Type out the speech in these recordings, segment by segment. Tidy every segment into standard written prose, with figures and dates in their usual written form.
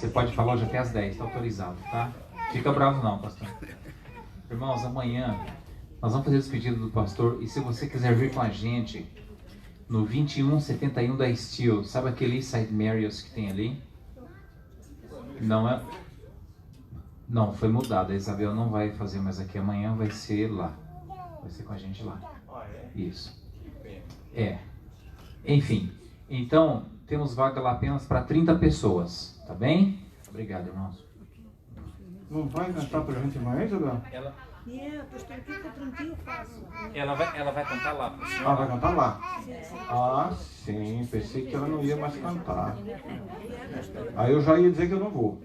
Você pode falar hoje até às 10, está autorizado, tá? Fica bravo não, pastor. Irmãos, amanhã nós vamos fazer a despedida do pastor. E se você quiser vir com a gente no 2171 da Steel, sabe aquele Eastside Marriott que tem ali? Não é? Não, foi mudado. A Isabel não vai fazer mais aqui. Amanhã vai ser lá. Vai ser com a gente lá. Isso. É. Enfim. Então, temos vaga lá apenas para 30 pessoas. Tá bem? Obrigado, irmãos. Não vai cantar pra gente mais, Isabel? Ela vai cantar lá. Ah, vai cantar lá? Ah, sim. Pensei que ela não ia mais cantar. Aí eu já ia dizer que eu não vou.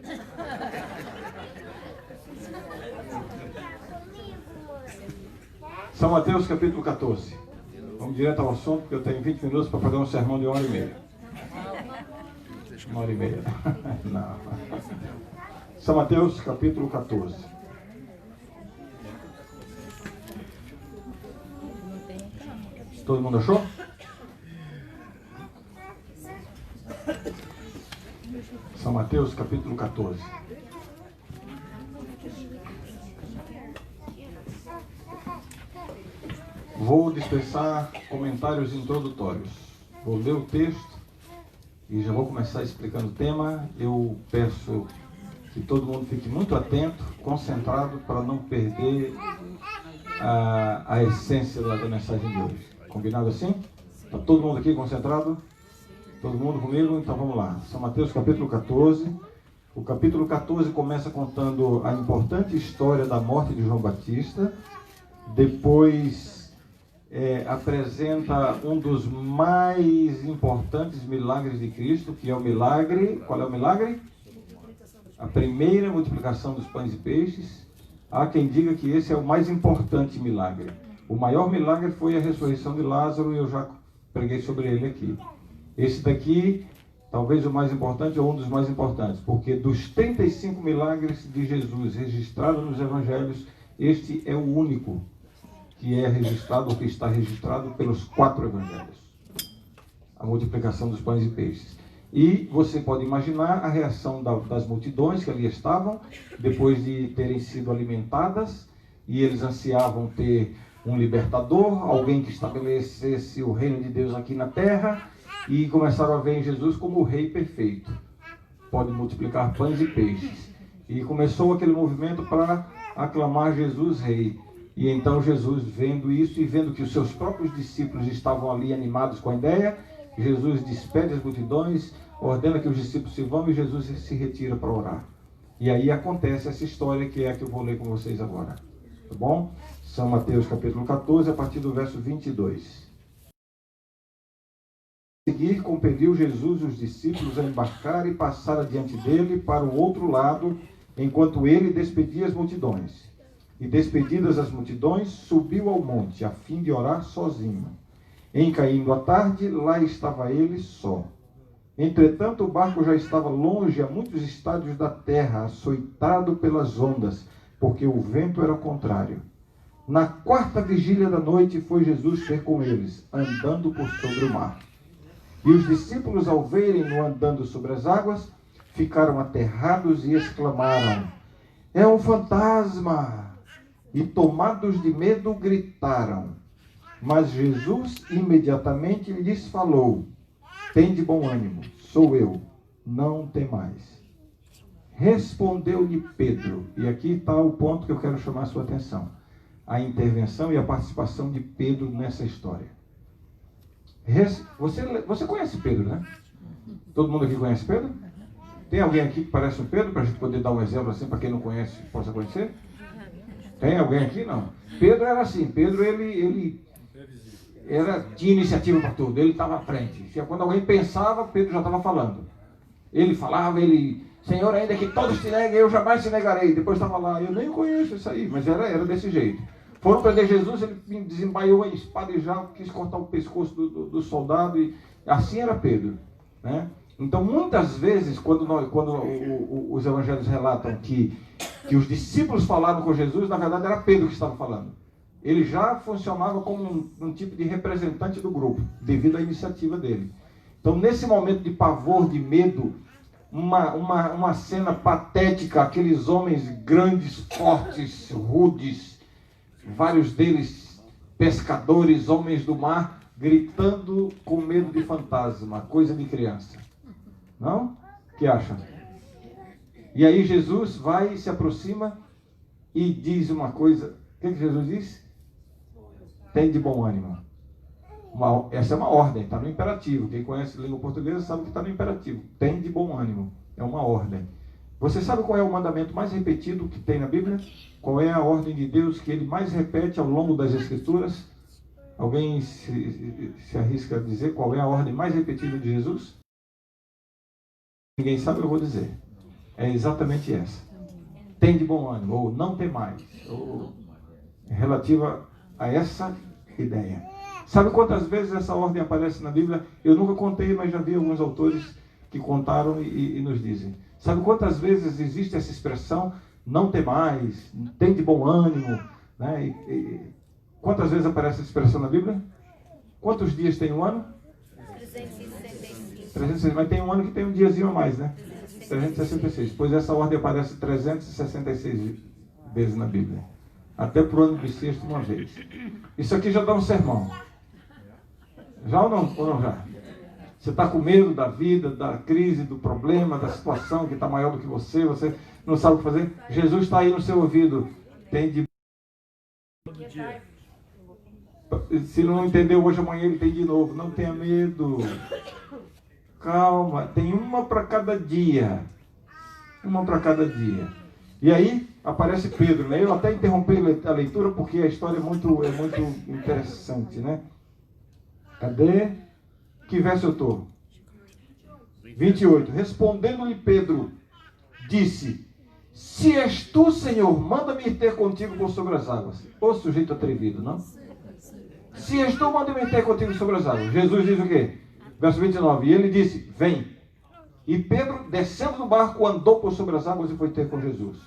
São Mateus capítulo 14. Vamos direto ao assunto, porque eu tenho 20 minutos para fazer um sermão de 1h30. 1h30. Não. São Mateus capítulo 14. Todo mundo achou? São Mateus capítulo 14. Vou dispensar comentários introdutórios. Vou ler o texto e já vou começar explicando o tema. Eu peço que todo mundo fique muito atento, concentrado, para não perder a essência da mensagem de hoje. Combinado assim? Está todo mundo aqui concentrado? Todo mundo comigo? Então vamos lá. São Mateus capítulo 14. O capítulo 14 começa contando a importante história da morte de João Batista. Depois apresenta um dos mais importantes milagres de Cristo, que é o milagre... Qual é o milagre? A primeira multiplicação dos pães e peixes. Há quem diga que esse é o mais importante milagre. O maior milagre foi a ressurreição de Lázaro, e eu já preguei sobre ele aqui. Esse daqui, talvez o mais importante, ou um dos mais importantes, porque dos 35 milagres de Jesus registrados nos evangelhos, este é o único que é registrado, ou que está registrado pelos 4 evangelhos. A multiplicação dos pães e peixes. E você pode imaginar a reação das multidões que ali estavam, depois de terem sido alimentadas, e eles ansiavam ter um libertador, alguém que estabelecesse o reino de Deus aqui na terra, e começaram a ver em Jesus como o rei perfeito. Pode multiplicar pães e peixes. E começou aquele movimento para aclamar Jesus rei. E então Jesus, vendo isso e vendo que os seus próprios discípulos estavam ali animados com a ideia, Jesus despede as multidões, ordena que os discípulos se vão e Jesus se retira para orar. E aí acontece essa história que é a que eu vou ler com vocês agora. Tá bom? São Mateus capítulo 14, a partir do verso 22. A seguir, compeliu Jesus os discípulos a embarcar e passar adiante dele para o outro lado, enquanto ele despedia as multidões. E despedidas as multidões, subiu ao monte, a fim de orar sozinho. Em caindo a tarde, lá estava ele só. Entretanto, o barco já estava longe a muitos estádios da terra, açoitado pelas ondas, porque o vento era contrário. Na 4ª vigília da noite foi Jesus ter com eles, andando por sobre o mar. E os discípulos, ao verem-no andando sobre as águas, ficaram aterrados e exclamaram: "É um fantasma!" E tomados de medo, gritaram. Mas Jesus imediatamente lhes falou: "Tende bom ânimo, sou eu, não temais." Respondeu-lhe Pedro, e aqui está o ponto que eu quero chamar a sua atenção: a intervenção e a participação de Pedro nessa história. Você conhece Pedro, né? Todo mundo aqui conhece Pedro? Tem alguém aqui que parece um Pedro, para a gente poder dar um exemplo assim, para quem não conhece, possa conhecer? Tem alguém aqui? Não. Pedro era assim, Pedro ele tinha iniciativa para tudo, ele estava à frente. Quando alguém pensava, Pedro já estava falando. Ele falava, Senhor, ainda que todos te neguem, eu jamais te negarei. Depois estava lá, eu nem conheço isso aí, mas era desse jeito. Foram prender Jesus, ele desembaiou a espada e já quis cortar o pescoço do soldado, e assim era Pedro, né? Então, muitas vezes, quando os evangelhos relatam que os discípulos falaram com Jesus, na verdade era Pedro que estava falando. Ele já funcionava como um tipo de representante do grupo, devido à iniciativa dele. Então, nesse momento de pavor, de medo, uma cena patética, aqueles homens grandes, fortes, rudes, vários deles pescadores, homens do mar, gritando com medo de fantasma, coisa de criança. Não? O que acham? E aí Jesus vai e se aproxima e diz uma coisa. O que Jesus diz? Tem de bom ânimo. Essa é uma ordem, está no imperativo. Quem conhece a língua portuguesa sabe que está no imperativo. Tem de bom ânimo. É uma ordem. Você sabe qual é o mandamento mais repetido que tem na Bíblia? Qual é a ordem de Deus que ele mais repete ao longo das Escrituras? Alguém se arrisca a dizer qual é a ordem mais repetida de Jesus? Ninguém sabe, eu vou dizer. É exatamente essa. Tem de bom ânimo, ou não tem mais. Ou relativa a essa ideia. Sabe quantas vezes essa ordem aparece na Bíblia? Eu nunca contei, mas já vi alguns autores que contaram e nos dizem. Sabe quantas vezes existe essa expressão, não tem mais, tem de bom ânimo, né? Quantas vezes aparece essa expressão na Bíblia? Quantos dias tem um ano? 366. Mas tem um ano que tem um diazinho a mais, né? 366. Pois essa ordem aparece 366 vezes na Bíblia. Até para o ano bissexto uma vez. Isso aqui já dá um sermão. Já ou não? Ou não já? Você está com medo da vida, da crise, do problema, da situação que está maior do que você não sabe o que fazer? Jesus está aí no seu ouvido. Tem de... Se não entendeu hoje, amanhã ele tem de novo. Não tenha medo. Calma. Tem uma para cada dia. Uma para cada dia. E aí aparece Pedro, né? Eu até interrompi a leitura porque a história é muito interessante, né? Cadê? Que verso eu estou? 28. Respondendo-lhe Pedro, disse: se és tu, Senhor, manda-me ir ter contigo por sobre as águas. Ô sujeito atrevido, não? Se és tu, manda-me ir ter contigo sobre as águas. Jesus diz o quê? Verso 29. E ele disse: vem. E Pedro, descendo do barco, andou por sobre as águas e foi ter com Jesus.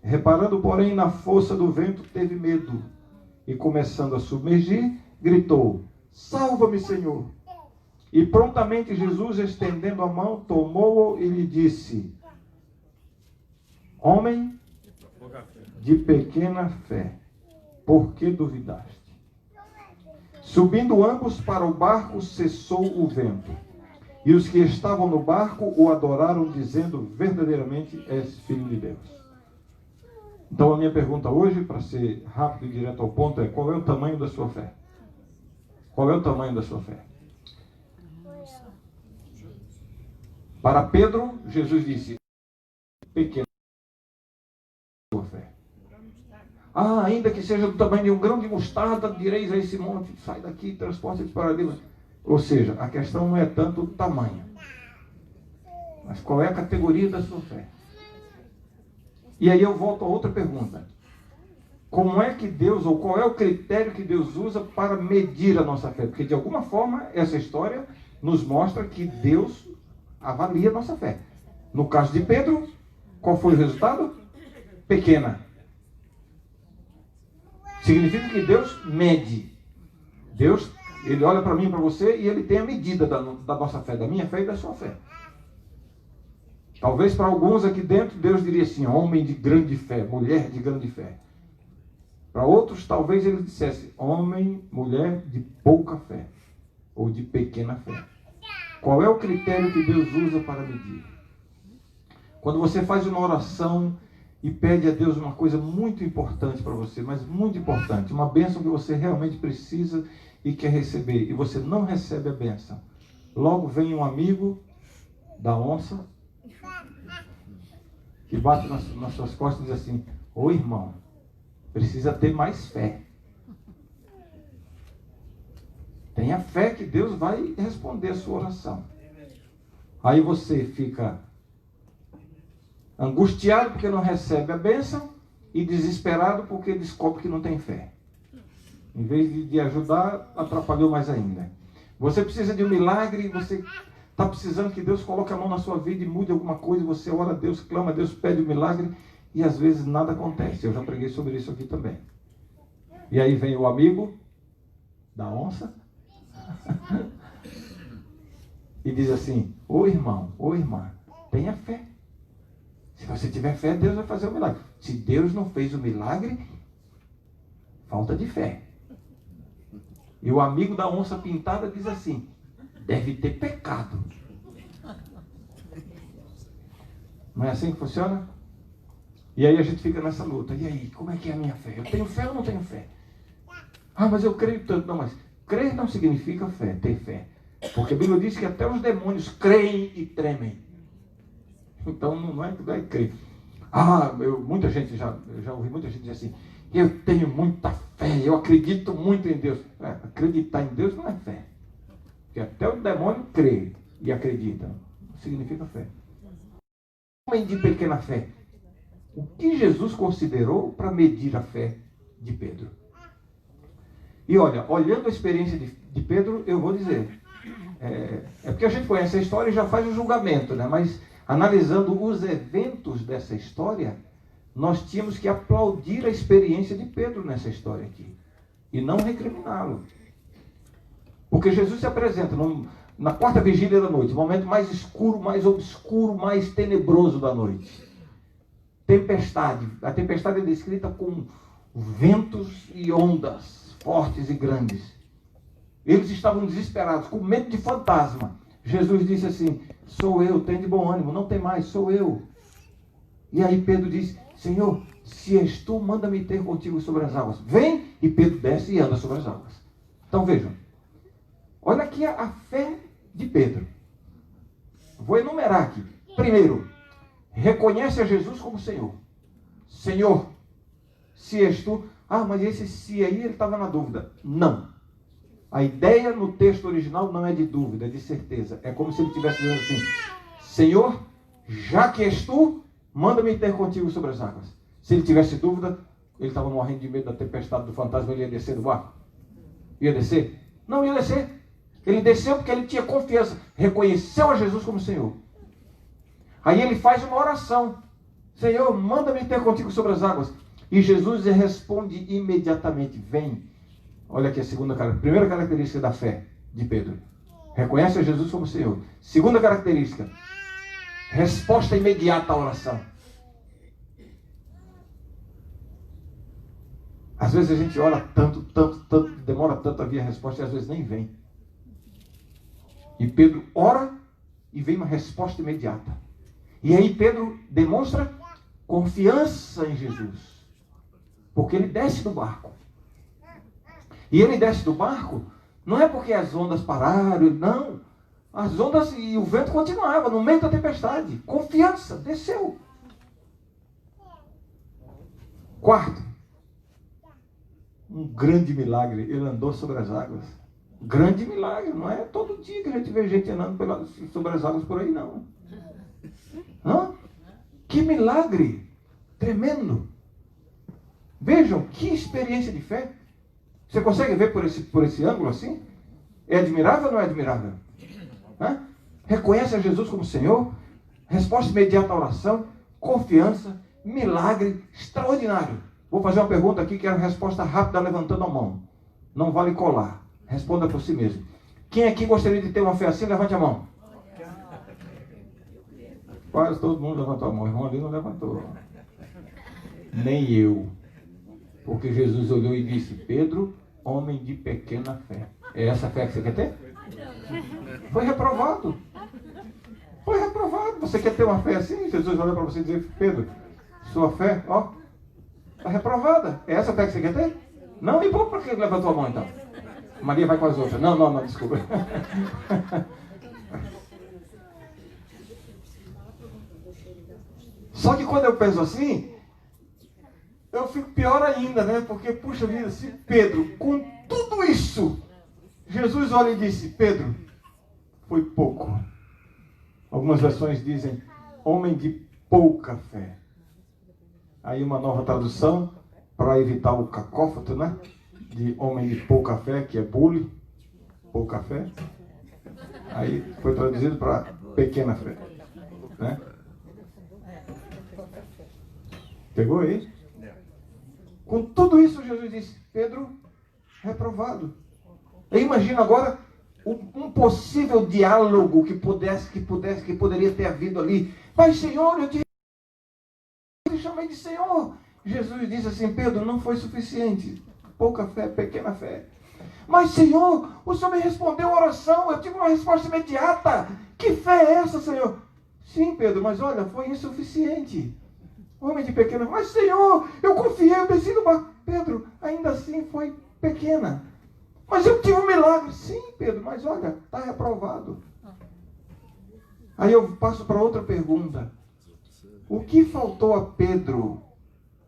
Reparando, porém, na força do vento, teve medo. E começando a submergir, gritou: salva-me, Senhor. E prontamente Jesus, estendendo a mão, tomou-o e lhe disse: homem de pequena fé, por que duvidaste? Subindo ambos para o barco, cessou o vento. E os que estavam no barco o adoraram, dizendo: verdadeiramente és filho de Deus. Então a minha pergunta hoje, para ser rápido e direto ao ponto, é: qual é o tamanho da sua fé? Qual é o tamanho da sua fé? Para Pedro, Jesus disse: pequena sua fé. Ainda que seja do tamanho de um grão de mostarda, direis a esse monte: sai daqui, transporte-te para ali. Ou seja, a questão não é tanto o tamanho, mas qual é a categoria da sua fé. E aí eu volto a outra pergunta: como é que Deus, ou qual é o critério que Deus usa para medir a nossa fé? Porque de alguma forma essa história nos mostra que Deus avalia a nossa fé. No caso de Pedro, qual foi o resultado? Pequena. Significa que Deus mede. Deus, ele olha para mim e para você e ele tem a medida da nossa fé, da minha fé e da sua fé. Talvez para alguns aqui dentro Deus diria assim: homem de grande fé, mulher de grande fé. Para outros talvez ele dissesse: homem, mulher de pouca fé, ou de pequena fé. Qual é o critério que Deus usa para medir? Quando você faz uma oração e pede a Deus uma coisa muito importante para você, mas muito importante, uma bênção que você realmente precisa e quer receber, e você não recebe a bênção, logo vem um amigo da onça que bate nas suas costas e diz assim: ô irmão, precisa ter mais fé. Tenha fé que Deus vai responder a sua oração. Aí você fica angustiado porque não recebe a bênção e desesperado porque descobre que não tem fé. Em vez de ajudar, atrapalhou mais ainda. Você precisa de um milagre, você está precisando que Deus coloque a mão na sua vida e mude alguma coisa, você ora a Deus, clama a Deus, pede um milagre e às vezes nada acontece. Eu já preguei sobre isso aqui também. E aí vem o amigo da onça e diz assim: ô irmão, ô irmã, tenha fé. Se você tiver fé, Deus vai fazer o milagre. Se Deus não fez o milagre, falta de fé. E o amigo da onça pintada diz assim: deve ter pecado. Não é assim que funciona? E aí a gente fica nessa luta. E aí, como é que é a minha fé? Eu tenho fé ou não tenho fé? Ah, mas eu creio tanto. Não, mas crer não significa fé, ter fé. Porque a Bíblia diz que até os demônios creem e tremem. Então não é crer. Muita gente, eu já ouvi muita gente dizer assim: eu tenho muita fé, eu acredito muito em Deus. Acreditar em Deus não é fé. Porque até o demônio crê e acredita. Não significa fé. Homem de pequena fé. O que Jesus considerou para medir a fé de Pedro? E olha, olhando a experiência de Pedro, eu vou dizer, é porque a gente conhece a história e já faz o julgamento, né? Mas analisando os eventos dessa história, nós tínhamos que aplaudir a experiência de Pedro nessa história aqui e não recriminá-lo. Porque Jesus se apresenta na quarta vigília da noite, o momento mais escuro, mais obscuro, mais tenebroso da noite. Tempestade. A tempestade é descrita com ventos e ondas fortes e grandes. Eles estavam desesperados, com medo de fantasma. Jesus disse assim: sou eu, tem de bom ânimo, não tem mais, sou eu. E aí Pedro disse: Senhor, se és tu, manda-me ter contigo sobre as águas. Vem, e Pedro desce e anda sobre as águas. Então vejam, olha aqui a fé de Pedro. Vou enumerar aqui. Primeiro, reconhece a Jesus como Senhor. Senhor, se és tu. Mas esse se aí, ele estava na dúvida. Não. A ideia no texto original não é de dúvida, é de certeza. É como se ele estivesse dizendo assim: Senhor, já que és tu, manda-me ter contigo sobre as águas. Se ele tivesse dúvida, ele estava morrendo de medo da tempestade do fantasma, ele ia descer do barco? Ia descer? Não ia descer. Ele desceu porque ele tinha confiança, reconheceu a Jesus como Senhor. Aí ele faz uma oração: Senhor, manda-me ter contigo sobre as águas. E Jesus responde imediatamente: vem. Olha aqui a primeira característica da fé de Pedro: reconhece a Jesus como Senhor. Segunda característica: resposta imediata à oração. Às vezes a gente ora tanto, demora tanto a vir a resposta e às vezes nem vem. E Pedro ora e vem uma resposta imediata. E aí Pedro demonstra confiança em Jesus, porque ele desce do barco. E ele desce do barco não é porque as ondas pararam, não. As ondas e o vento continuava no meio da tempestade. Confiança, desceu. Quarto, um grande milagre: ele andou sobre as águas. Grande milagre, não é todo dia que a gente vê gente andando sobre as águas por aí, não. Que milagre tremendo. Vejam, que experiência de fé. Você consegue ver por esse ângulo assim? É admirável ou não é admirável? Reconhece a Jesus como Senhor, resposta imediata à oração, confiança, milagre extraordinário. Vou fazer uma pergunta aqui, que é uma resposta rápida levantando a mão. Não vale colar. Responda por si mesmo. Quem aqui gostaria de ter uma fé assim? Levante a mão. Quase todo mundo levantou a mão. O irmão ali não levantou. Nem eu. Porque Jesus olhou e disse: Pedro, homem de pequena fé. É essa fé que você quer ter? Foi reprovado. Foi reprovado. Você quer ter uma fé assim? Jesus olhou para você e disse: Pedro, sua fé, está reprovada. É essa fé que você quer ter? Não, e por que levantou a mão então? Maria vai com as outras. Não, desculpa. Só que quando eu penso assim, eu fico pior ainda, né? Porque, puxa vida, se Pedro, com tudo isso, Jesus olha e disse: Pedro, foi pouco. Algumas versões dizem: homem de pouca fé. Aí uma nova tradução, para evitar o cacófato, né? De homem de pouca fé, que é bullying, pouca fé. Aí foi traduzido para pequena fé, né? Pegou aí? Com tudo isso, Jesus disse: Pedro, reprovado. Eu imagino agora um possível diálogo que poderia ter havido ali. Pai, Senhor, eu te chamei de Senhor. Jesus disse assim: Pedro, não foi suficiente. Pouca fé, pequena fé. Mas, Senhor, o Senhor me respondeu a oração, eu tive uma resposta imediata. Que fé é essa, Senhor? Sim, Pedro, mas olha, foi insuficiente. Homem de pequena, mas, Senhor, eu confiei, eu desci do barco. Pedro, ainda assim foi pequena. Mas eu tive um milagre. Sim, Pedro, mas olha, está reprovado. Aí eu passo para outra pergunta. O que faltou a Pedro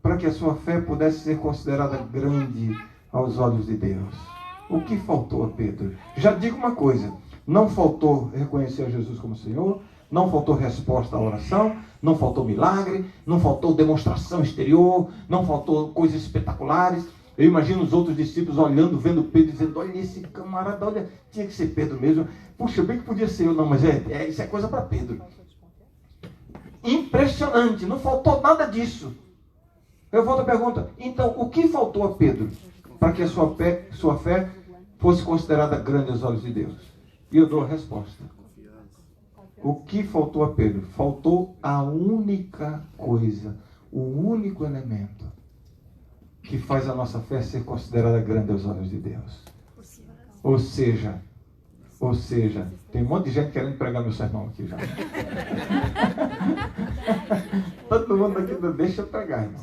para que a sua fé pudesse ser considerada grande aos olhos de Deus? O que faltou a Pedro? Já digo uma coisa, não faltou reconhecer a Jesus como Senhor, não faltou resposta à oração, não faltou milagre, não faltou demonstração exterior, não faltou coisas espetaculares. Eu imagino os outros discípulos olhando, vendo Pedro, dizendo: olha esse camarada, olha, tinha que ser Pedro mesmo. Puxa, bem que podia ser eu, não, mas isso é coisa para Pedro. Impressionante, não faltou nada disso. Eu volto à pergunta: então, o que faltou a Pedro para que a sua fé fosse considerada grande aos olhos de Deus? E eu dou a resposta. O que faltou a Pedro? Faltou a única coisa, o único elemento que faz a nossa fé ser considerada grande aos olhos de Deus. Ou seja, tem um monte de gente querendo pregar meu sermão aqui já. Todo mundo aqui não deixa eu pregar, irmão.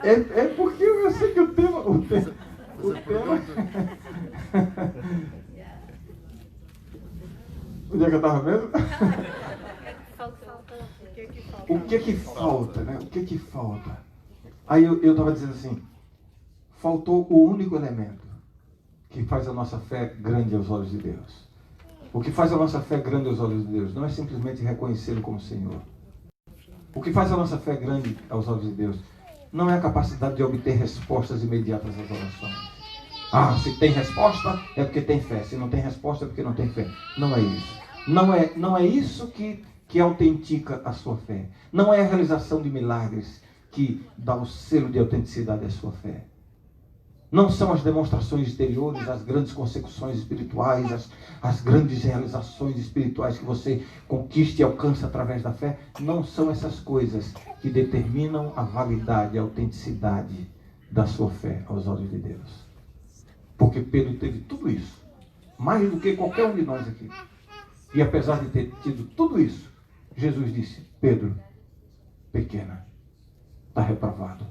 É porque eu sei que o tema onde é que eu estava mesmo? O que que falta, né? O que que falta? Aí eu estava dizendo assim, faltou o único elemento que faz a nossa fé grande aos olhos de Deus. O que faz a nossa fé grande aos olhos de Deus não é simplesmente reconhecê-lo como Senhor. O que faz a nossa fé grande aos olhos de Deus não é a capacidade de obter respostas imediatas às orações. Ah, se tem resposta é porque tem fé. Se não tem resposta é porque não tem fé. Não é isso. Não é isso que autentica a sua fé. Não é a realização de milagres que dá o selo de autenticidade à sua fé. Não são as demonstrações exteriores, as grandes consecuções espirituais, as grandes realizações espirituais que você conquista e alcança através da fé. Não são essas coisas que determinam a validade, a autenticidade da sua fé aos olhos de Deus. Porque Pedro teve tudo isso, mais do que qualquer um de nós aqui. E apesar de ter tido tudo isso, Jesus disse: Pedro, pequena, está reprovado.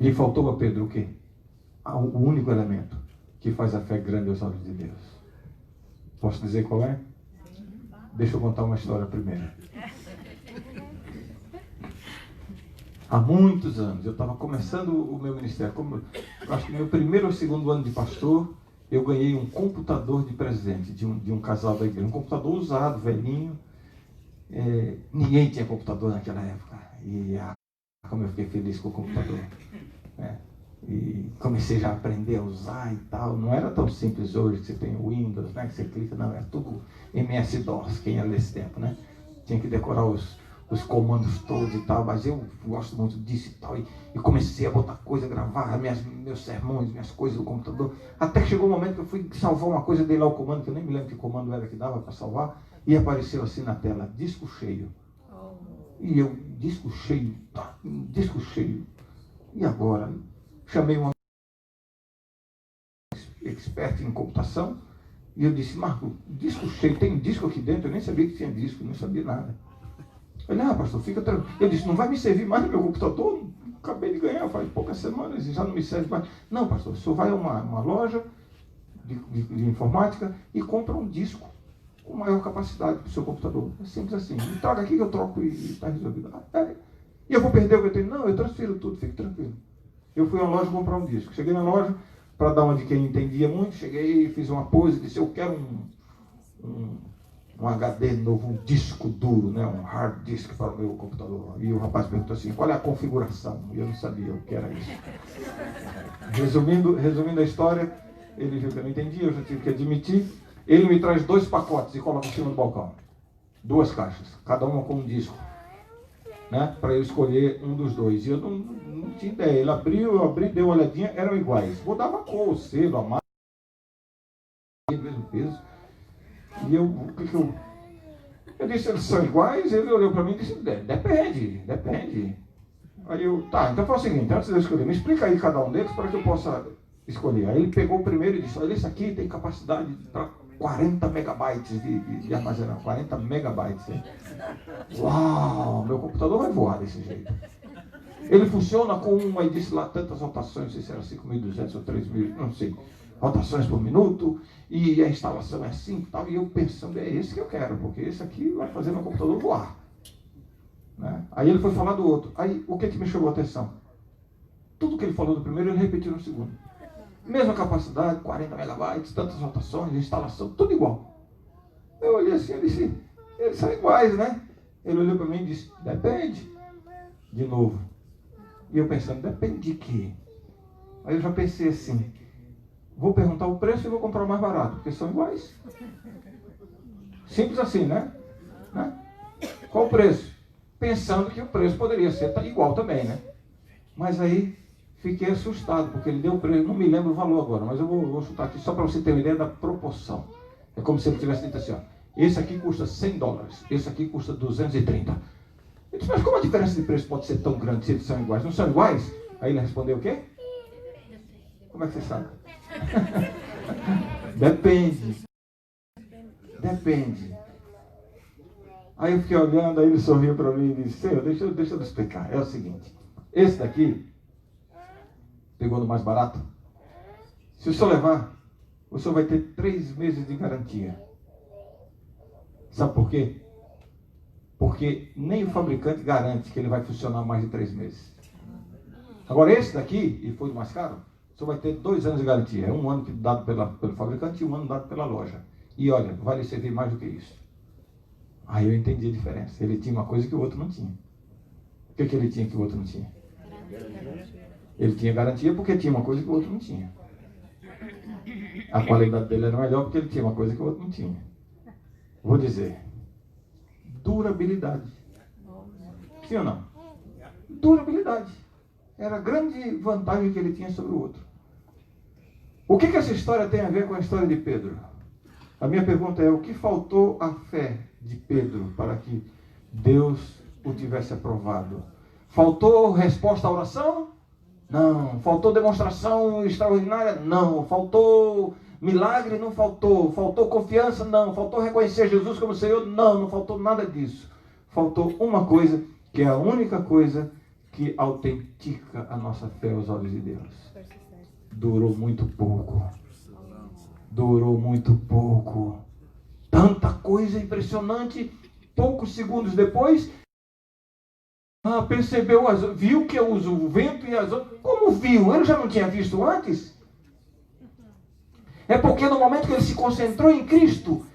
Lhe faltou a Pedro o quê? O único elemento que faz a fé grande aos olhos de Deus. Posso dizer qual é? Deixa eu contar uma história primeiro. Há muitos anos, eu estava começando o meu ministério. Acho que no meu primeiro ou segundo ano de pastor, eu ganhei um computador de presente de um casal da igreja. Um computador usado, velhinho. Ninguém tinha computador naquela época. E como eu fiquei feliz com o computador. E comecei já a aprender a usar e tal. Não era tão simples hoje que você tem o Windows, né, que você clica. Não, era tudo MS-DOS, quem era desse tempo, né? Tinha que decorar os comandos todos e tal, mas eu gosto muito disso e tal, e comecei a botar coisa, gravar meus sermões, minhas coisas no computador, até que chegou um momento que eu fui salvar uma coisa, dei lá o comando, que eu nem me lembro que comando era que dava para salvar, e apareceu assim na tela, disco cheio. E eu, disco cheio, e agora? Chamei uma expert em computação, e eu disse: Marco, disco cheio, tem disco aqui dentro? Eu nem sabia que tinha disco, não sabia nada. Ele: pastor, fica tranquilo. Eu disse: não vai me servir mais no meu computador? Acabei de ganhar, faz poucas semanas e já não me serve mais. Não, pastor, o senhor vai a uma loja de informática e compra um disco com maior capacidade para o seu computador. É simples assim. Me traga aqui que eu troco e está resolvido. E eu vou perder o que eu tenho? Não, eu transfiro tudo, fique tranquilo. Eu fui à loja comprar um disco. Cheguei na loja, para dar uma de quem entendia muito, cheguei, fiz uma pose e disse: eu quero um HD novo, um disco duro, né? Um hard disk para o meu computador. E o rapaz perguntou assim: qual é a configuração? E eu não sabia o que era isso. Resumindo a história, ele viu que eu não entendia, eu já tive que admitir. Ele me traz 2 pacotes e coloca em cima do balcão. 2 caixas, cada uma com um disco, né? Para eu escolher um dos 2. E eu não tinha ideia. Ele abriu, eu abri, dei uma olhadinha, eram iguais. Mudava a cor, o selo, a marca, o mesmo peso. E eu, Eu disse, eles são iguais? Ele olhou para mim e disse, depende. Aí eu, tá, então foi o seguinte, antes de eu escolher, me explica aí cada um deles para que eu possa escolher. Aí ele pegou o primeiro e disse, olha, esse aqui tem capacidade para 40 megabytes de armazenamento, 40 megabytes. Hein? Uau, meu computador vai voar desse jeito. Ele funciona com uma, e disse lá, tantas rotações, não sei se era 5.200 ou 3.000, não sei, rotações por minuto, e a instalação é assim e tal, e eu pensando, é esse que eu quero, porque esse aqui vai fazer meu computador voar. Né? Aí ele foi falar do outro. Aí, o que me chamou a atenção? Tudo que ele falou do primeiro, ele repetiu no segundo. Mesma capacidade, 40 megabytes, tantas rotações, instalação, tudo igual. Eu olhei assim, eu disse, eles são iguais, né? Ele olhou para mim e disse, depende. De novo. E eu pensando, depende de quê? Aí eu já pensei assim, vou perguntar o preço e vou comprar o mais barato, porque são iguais. Simples assim, né? Qual o preço? Pensando que o preço poderia ser igual também, né? Mas aí fiquei assustado, porque ele deu o preço, não me lembro o valor agora, mas eu vou chutar aqui só para você ter uma ideia da proporção. É como se ele tivesse dito assim, ó, esse aqui custa $100, esse aqui custa 230. Eu disse, mas como a diferença de preço pode ser tão grande se eles são iguais? Não são iguais? Aí ele respondeu o quê? Como é que você sabe? Depende. Aí eu fiquei olhando, aí ele sorriu para mim e disse, Senhor, deixa eu explicar. É o seguinte, esse daqui, pegou no mais barato, se o senhor levar, o senhor vai ter 3 meses de garantia. Sabe por quê? Porque nem o fabricante garante que ele vai funcionar mais de 3 meses. Agora esse daqui, e foi o mais caro, o senhor vai ter 2 anos de garantia. É 1 ano dado pelo fabricante e 1 ano dado pela loja. E olha, vai lhe servir mais do que isso. Aí eu entendi a diferença. Ele tinha uma coisa que o outro não tinha. O que ele tinha que o outro não tinha? Ele tinha garantia porque tinha uma coisa que o outro não tinha. A qualidade dele era melhor porque ele tinha uma coisa que o outro não tinha. Vou dizer, durabilidade. Sim ou não? Durabilidade. Era a grande vantagem que ele tinha sobre o outro. O que essa história tem a ver com a história de Pedro? A minha pergunta é, o que faltou à fé de Pedro para que Deus o tivesse aprovado? Faltou resposta à oração? Não. Faltou demonstração extraordinária? Não. Faltou milagre? Não faltou. Faltou confiança? Não. Faltou reconhecer Jesus como Senhor? Não. Não faltou nada disso. Faltou uma coisa, que é a única coisa que autentica a nossa fé aos olhos de Deus. Durou muito pouco. Durou muito pouco. Tanta coisa impressionante. Poucos segundos depois, percebeu, viu que eu uso o vento e as ondas. Como viu? Ele já não tinha visto antes? É porque no momento que ele se concentrou em Cristo,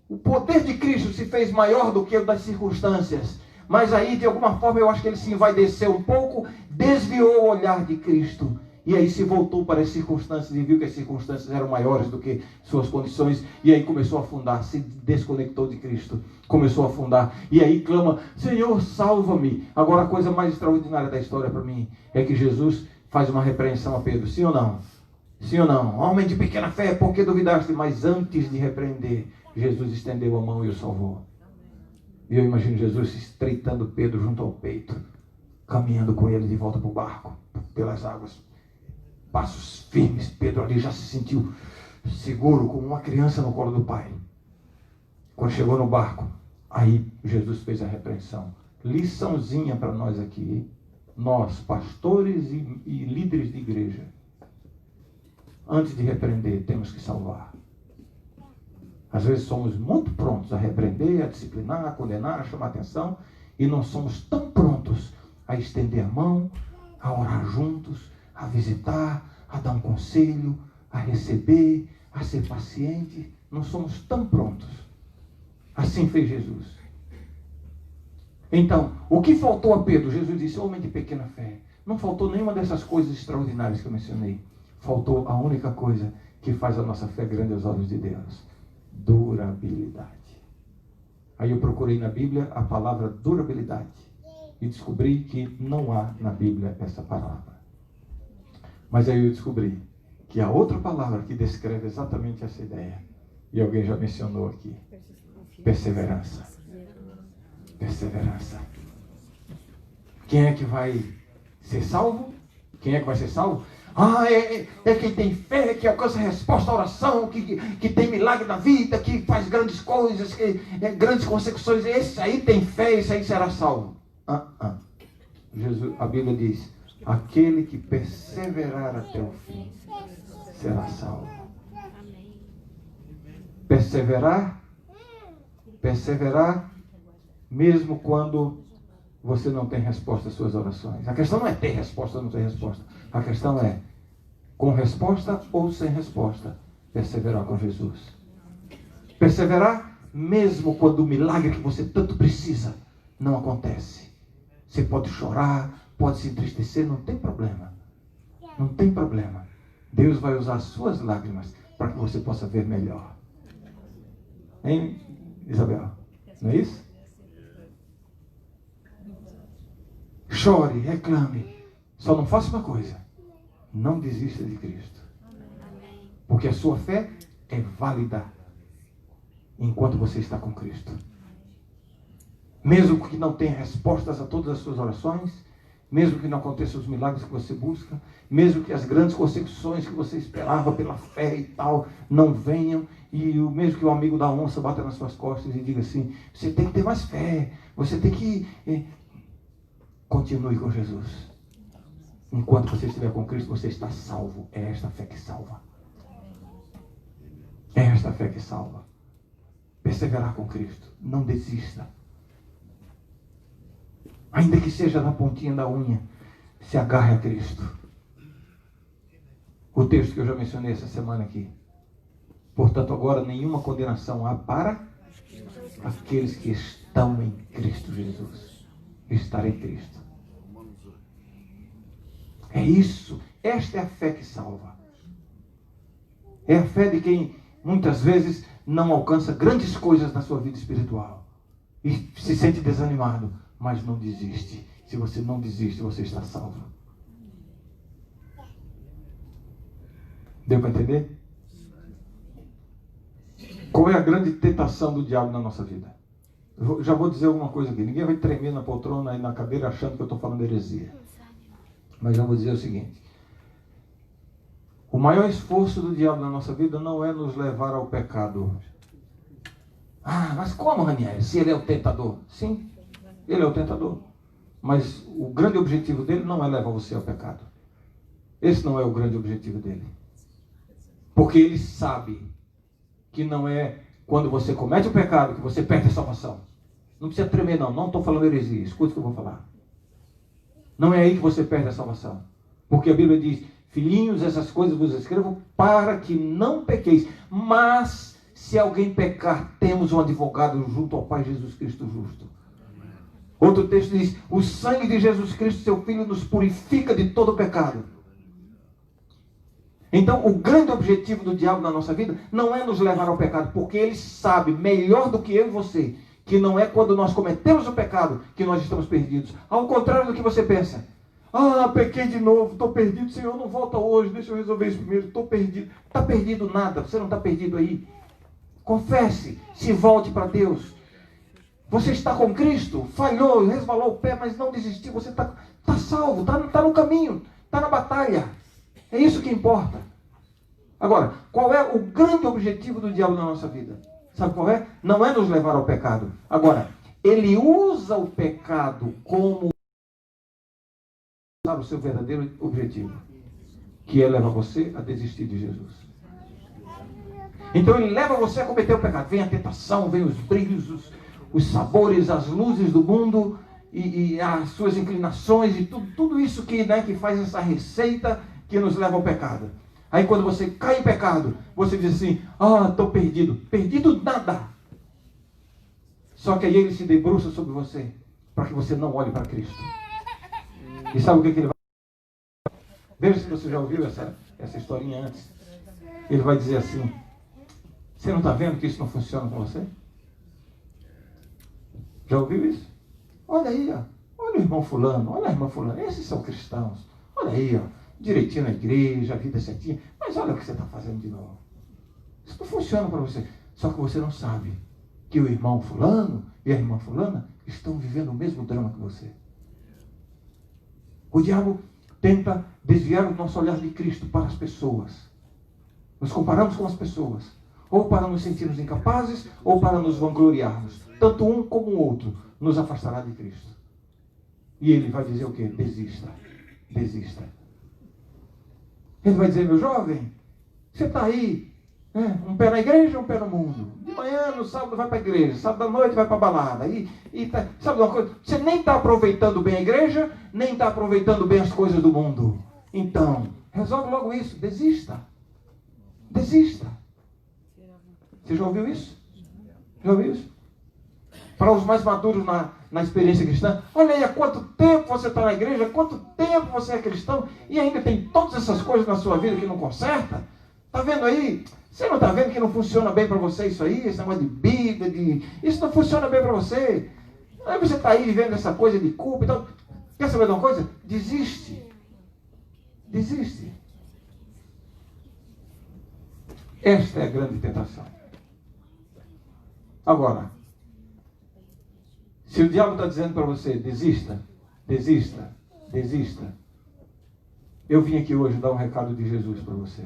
o poder de Cristo se fez maior do que o das circunstâncias. Mas aí, de alguma forma, eu acho que ele se envaideceu um pouco, desviou o olhar de Cristo. E aí se voltou para as circunstâncias e viu que as circunstâncias eram maiores do que suas condições. E aí começou a afundar, se desconectou de Cristo. Começou a afundar. E aí clama, Senhor, salva-me. Agora a coisa mais extraordinária da história para mim é que Jesus faz uma repreensão a Pedro. Sim ou não? Sim ou não? Homem de pequena fé, por que duvidaste? Mas antes de repreender, Jesus estendeu a mão e o salvou. E eu imagino Jesus estreitando Pedro junto ao peito, caminhando com ele de volta para o barco, pelas águas. Passos firmes. Pedro ali já se sentiu seguro, como uma criança no colo do pai. Quando chegou no barco, aí Jesus fez a repreensão. Liçãozinha para nós aqui, nós, pastores e líderes de igreja. Antes de repreender, temos que salvar. Às vezes somos muito prontos a repreender, a disciplinar, a condenar, a chamar atenção, e não somos tão prontos a estender a mão, a orar juntos, a visitar, a dar um conselho, a receber, a ser paciente. Não somos tão prontos. Assim fez Jesus. Então, o que faltou a Pedro? Jesus disse, homem de pequena fé. Não faltou nenhuma dessas coisas extraordinárias que eu mencionei. Faltou a única coisa que faz a nossa fé grande aos olhos de Deus. Durabilidade. Aí eu procurei na Bíblia a palavra durabilidade. E descobri que não há na Bíblia essa palavra. Mas aí eu descobri que há outra palavra que descreve exatamente essa ideia. E alguém já mencionou aqui. Perseverança. Perseverança. Quem é que vai ser salvo? Quem é que vai ser salvo? É quem tem fé, que alcança a resposta à oração, que tem milagre na vida, que faz grandes coisas, grandes consecuções. Esse aí tem fé, esse aí será salvo. Jesus, a Bíblia diz: aquele que perseverar até o fim será salvo. Perseverar mesmo quando você não tem resposta às suas orações. A questão não é ter resposta ou não ter resposta. A questão é, com resposta ou sem resposta, perseverar com Jesus. Perseverar mesmo quando o milagre que você tanto precisa não acontece. Você pode chorar, pode se entristecer, não tem problema. Não tem problema. Deus vai usar as suas lágrimas para que você possa ver melhor. Hein, Isabel? Não é isso? Chore, reclame. Só não faça uma coisa: não desista de Cristo. Porque a sua fé é válida enquanto você está com Cristo. Mesmo que não tenha respostas a todas as suas orações, mesmo que não aconteçam os milagres que você busca, mesmo que as grandes consecuções que você esperava pela fé e tal não venham, e mesmo que o amigo da onça bata nas suas costas e diga assim: você tem que ter mais fé, você tem que... Continue com Jesus. Enquanto você estiver com Cristo, você está salvo. É esta fé que salva. É esta fé que salva. Perseverar com Cristo. Não desista. Ainda que seja na pontinha da unha, se agarre a Cristo. O texto que eu já mencionei essa semana aqui. Portanto, agora nenhuma condenação há para aqueles que estão em Cristo Jesus. Estar em Cristo. É isso. Esta é a fé que salva. É a fé de quem muitas vezes não alcança grandes coisas na sua vida espiritual e se sente desanimado, mas não desiste. Se você não desiste, você está salvo. Deu para entender? Qual é a grande tentação do diabo na nossa vida? Eu já vou dizer alguma coisa aqui. Ninguém vai tremer na poltrona e na cadeira achando que eu estou falando heresia. Mas já vou dizer o seguinte: o maior esforço do diabo na nossa vida não é nos levar ao pecado. Mas como, Raniel? Se ele é o tentador? Sim, ele é o tentador. Mas o grande objetivo dele não é levar você ao pecado. Esse não é o grande objetivo dele. Porque ele sabe que não é quando você comete o pecado que você perde a salvação. Não precisa tremer, não. Não estou falando heresia. Escuta o que eu vou falar. Não é aí que você perde a salvação. Porque a Bíblia diz: filhinhos, essas coisas vos escrevo para que não pequeis. Mas, se alguém pecar, temos um advogado junto ao Pai, Jesus Cristo justo. Outro texto diz: o sangue de Jesus Cristo, seu Filho, nos purifica de todo pecado. Então, o grande objetivo do diabo na nossa vida não é nos levar ao pecado, porque ele sabe melhor do que eu e você que não é quando nós cometemos o pecado que nós estamos perdidos. Ao contrário do que você pensa. Pequei de novo, estou perdido, Senhor, não volta hoje, deixa eu resolver isso primeiro, estou perdido. Está perdido nada, você não está perdido aí. Confesse, se volte para Deus. Você está com Cristo, falhou, resvalou o pé, mas não desistiu, você está salvo, está no caminho, está na batalha. É isso que importa. Agora, qual é o grande objetivo do diabo na nossa vida? Sabe qual é? Não é nos levar ao pecado. Agora, ele usa o pecado como o seu verdadeiro objetivo, que é levar você a desistir de Jesus. Então ele leva você a cometer o pecado. Vem a tentação, vem os brilhos, os sabores, as luzes do mundo e as suas inclinações e tudo isso que faz essa receita que nos leva ao pecado. Aí quando você cai em pecado, você diz assim: estou perdido. Perdido nada. Só que aí ele se debruça sobre você, para que você não olhe para Cristo. E sabe o que ele vai fazer? Veja se você já ouviu essa historinha antes. Ele vai dizer assim: você não está vendo que isso não funciona com você? Já ouviu isso? Olha aí, olha o irmão fulano, olha a irmã fulana, esses são cristãos. Olha aí, direitinho na igreja, a vida certinha. Mas olha o que você está fazendo de novo. Isso não funciona para você. Só que você não sabe que o irmão fulano e a irmã fulana estão vivendo o mesmo drama que você. O diabo tenta desviar o nosso olhar de Cristo para as pessoas. Nos comparamos com as pessoas, ou para nos sentirmos incapazes, ou para nos vangloriarmos. Tanto um como o outro nos afastará de Cristo. E ele vai dizer o quê? Desista. Desista. Ele vai dizer, meu jovem, você está aí, né? Um pé na igreja, um pé no mundo. De manhã, no sábado, vai para a igreja. Sábado à noite, vai para a balada. Sabe uma coisa? Você nem está aproveitando bem a igreja, nem está aproveitando bem as coisas do mundo. Então, resolve logo isso. Desista. Desista. Você já ouviu isso? Já ouviu isso? Para os mais maduros na experiência cristã, olha aí, há quanto tempo você está na igreja, há quanto tempo você é cristão, e ainda tem todas essas coisas na sua vida que não conserta. Está vendo aí? Você não está vendo que não funciona bem para você isso aí? Esse negócio de Bíblia, isso não funciona bem para você. Aí você está aí vivendo essa coisa de culpa. Então, quer saber de uma coisa? Desiste. Desiste. Esta é a grande tentação. Agora, se o diabo está dizendo para você, desista, desista, desista. Eu vim aqui hoje dar um recado de Jesus para você.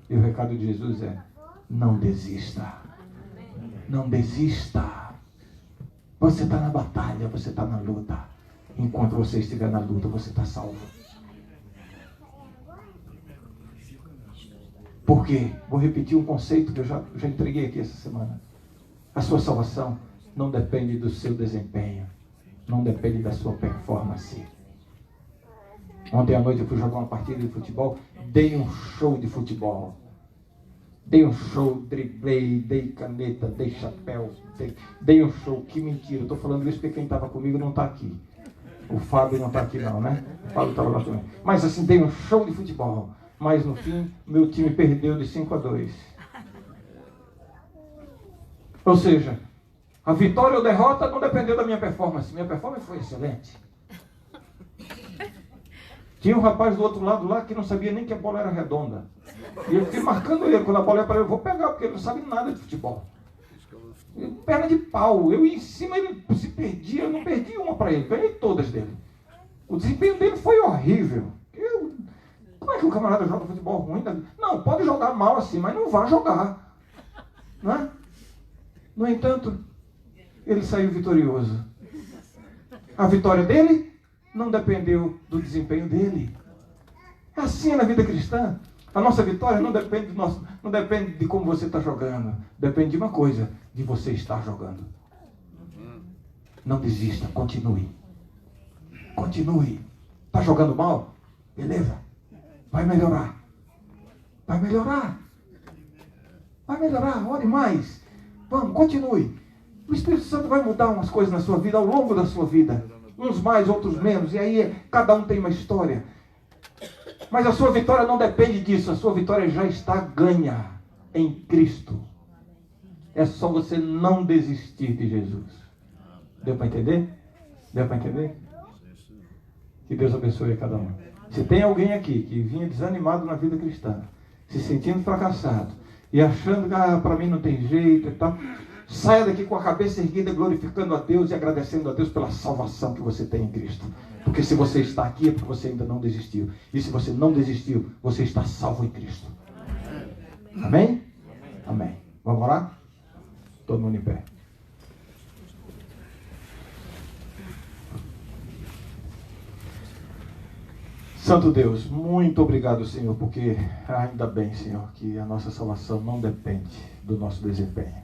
E o recado de Jesus é, não desista. Não desista. Você está na batalha, você está na luta. Enquanto você estiver na luta, você está salvo. Por quê? Vou repetir um conceito que eu já entreguei aqui essa semana. A sua salvação não depende do seu desempenho. Não depende da sua performance. Ontem à noite eu fui jogar uma partida de futebol. Dei um show de futebol. Dei um show, driblei, dei caneta, dei chapéu. Dei um show. Que mentira. Estou falando isso porque quem estava comigo não está aqui. O Fábio não está aqui não, né? O Fábio estava lá também. Mas assim, dei um show de futebol. Mas no fim, meu time perdeu de 5-2. Ou seja, a vitória ou derrota não dependeu da minha performance. Minha performance foi excelente. Tinha um rapaz do outro lado lá que não sabia nem que a bola era redonda. E eu fiquei marcando ele. Quando a bola ia para ele, eu vou pegar, porque ele não sabe nada de futebol. Perna de pau. Eu em cima, ele se perdia. Eu não perdi uma para ele. Ganhei todas dele. O desempenho dele foi horrível. Como é que o camarada joga futebol ruim? Não, pode jogar mal assim, mas não vá jogar. Não é? No entanto, ele saiu vitorioso. A vitória dele não dependeu do desempenho dele. É assim na vida cristã. A nossa vitória não depende de como você está jogando. Depende de uma coisa, de você estar jogando. Não desista, continue. Continue. Está jogando mal? Beleza. Vai melhorar. Vai melhorar. Vai melhorar. Ore mais. Vamos, continue. O Espírito Santo vai mudar umas coisas na sua vida, ao longo da sua vida. Uns mais, outros menos. E aí cada um tem uma história. Mas a sua vitória não depende disso. A sua vitória já está ganha em Cristo. É só você não desistir de Jesus. Deu para entender? Deu para entender? Que Deus abençoe a cada um. Se tem alguém aqui que vinha desanimado na vida cristã, se sentindo fracassado e achando que para mim não tem jeito e tal, saia daqui com a cabeça erguida, glorificando a Deus e agradecendo a Deus pela salvação que você tem em Cristo. Porque se você está aqui é porque você ainda não desistiu. E se você não desistiu, você está salvo em Cristo. Amém? Amém. Vamos orar? Todo mundo em pé. Santo Deus, muito obrigado, Senhor, porque ainda bem, Senhor, que a nossa salvação não depende do nosso desempenho.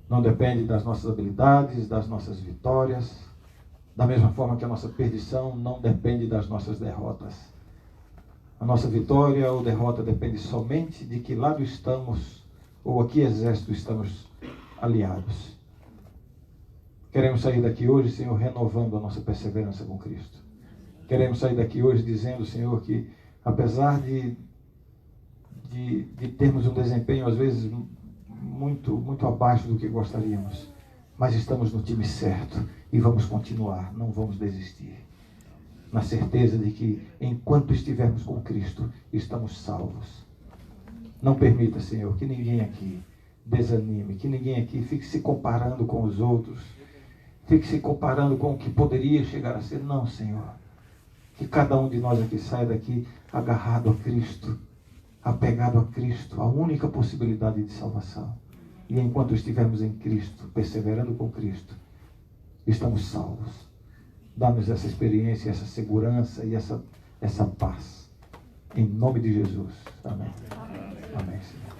Não depende das nossas habilidades, das nossas vitórias, da mesma forma que a nossa perdição não depende das nossas derrotas. A nossa vitória ou derrota depende somente de que lado estamos, ou a que exército estamos aliados. Queremos sair daqui hoje, Senhor, renovando a nossa perseverança com Cristo. Queremos sair daqui hoje dizendo, Senhor, que apesar de termos um desempenho, às vezes, muito abaixo do que gostaríamos, mas estamos no time certo e vamos continuar, não vamos desistir. Na certeza de que, enquanto estivermos com Cristo, estamos salvos. Não permita, Senhor, que ninguém aqui desanime, que ninguém aqui fique se comparando com os outros, fique se comparando com o que poderia chegar a ser. Não, Senhor. Que cada um de nós aqui saia daqui agarrado a Cristo, apegado a Cristo, a única possibilidade de salvação. E enquanto estivermos em Cristo, perseverando com Cristo, estamos salvos. Dá-nos essa experiência, essa segurança e essa paz. Em nome de Jesus. Amém. Amém, Senhor.